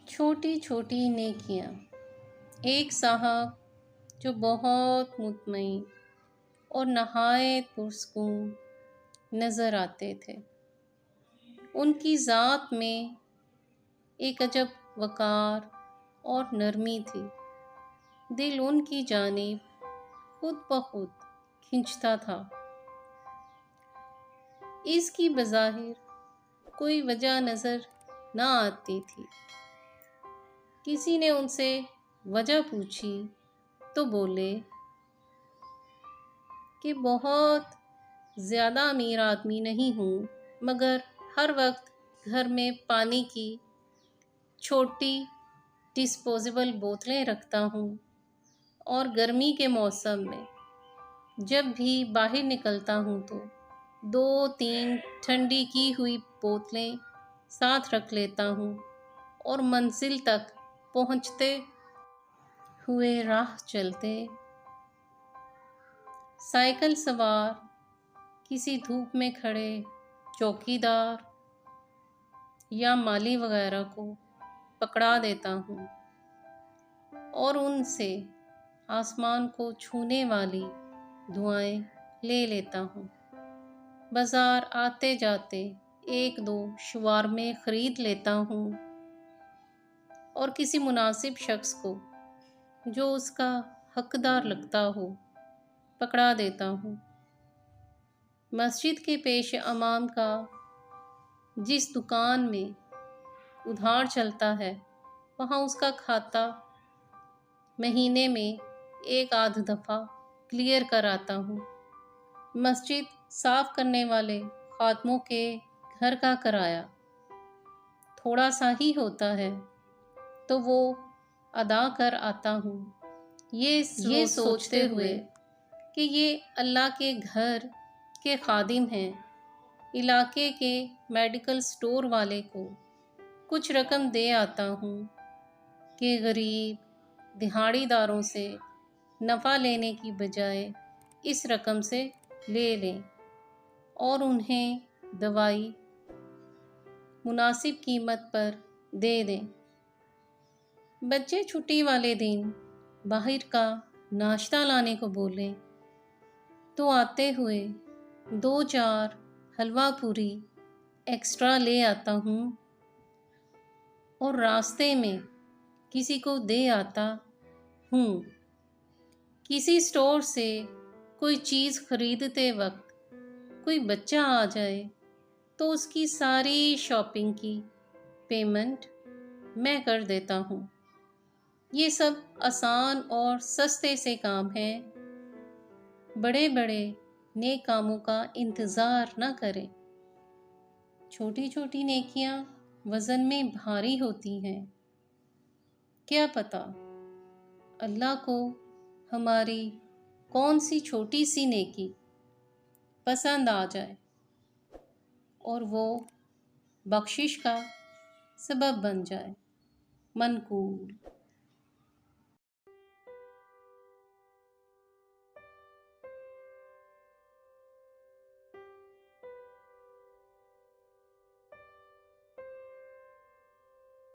چھوٹی چھوٹی نیکیاں۔ ایک صاحب جو بہت مطمئن اور نہایت پرسکون نظر آتے تھے، ان کی ذات میں ایک عجب وقار اور نرمی تھی۔ دل ان کی جانب خود بخود کھنچتا تھا۔ اس کی بظاہر کوئی وجہ نظر نہ آتی تھی۔ کسی نے ان سے وجہ پوچھی تو بولے کہ بہت زیادہ امیر آدمی نہیں ہوں، مگر ہر وقت گھر میں پانی کی چھوٹی ڈسپوزیبل بوتلیں رکھتا ہوں، اور گرمی کے موسم میں جب بھی باہر نکلتا ہوں تو 2-3 ٹھنڈی کی ہوئی بوتلیں ساتھ رکھ لیتا ہوں، اور منزل تک پہنچتے ہوئے راہ چلتے سائیکل سوار کسی دھوپ میں کھڑے چوکیدار یا مالی وغیرہ کو پکڑا دیتا ہوں، اور ان سے آسمان کو چھونے والی دعائیں لے لیتا ہوں۔ بازار آتے جاتے 1-2 شوارمے خرید لیتا ہوں، اور کسی مناسب شخص کو جو اس کا حقدار لگتا ہو پکڑا دیتا ہوں۔ مسجد کے پیش امام کا جس دکان میں ادھار چلتا ہے، وہاں اس کا کھاتہ مہینے میں 1-8 دفعہ کلیئر کراتا ہوں۔ مسجد صاف کرنے والے خادموں کے گھر کا کرایہ تھوڑا سا ہی ہوتا ہے تو وہ ادا کر آتا ہوں، یہ سوچتے ہوئے کہ یہ اللہ کے گھر کے خادم ہیں۔ علاقے کے میڈیکل سٹور والے کو کچھ رقم دے آتا ہوں کہ غریب دہاڑی داروں سے نفع لینے کی بجائے اس رقم سے لے لیں اور انہیں دوائی مناسب قیمت پر دے دیں۔ بچے چھٹی والے دن باہر کا ناشتہ لانے کو بولیں تو آتے ہوئے 2-4 حلوہ پوری ایکسٹرا لے آتا ہوں، اور راستے میں کسی کو دے آتا ہوں۔ کسی سٹور سے کوئی چیز خریدتے وقت کوئی بچہ آ جائے تو اس کی ساری شاپنگ کی پیمنٹ میں کر دیتا ہوں۔ یہ سب آسان اور سستے سے کام ہیں، بڑے بڑے نیک کاموں کا انتظار نہ کریں۔ چھوٹی چھوٹی نیکیاں وزن میں بھاری ہوتی ہیں۔ کیا پتہ اللہ کو ہماری کون سی چھوٹی سی نیکی پسند آ جائے اور وہ بخشش کا سبب بن جائے۔ منقول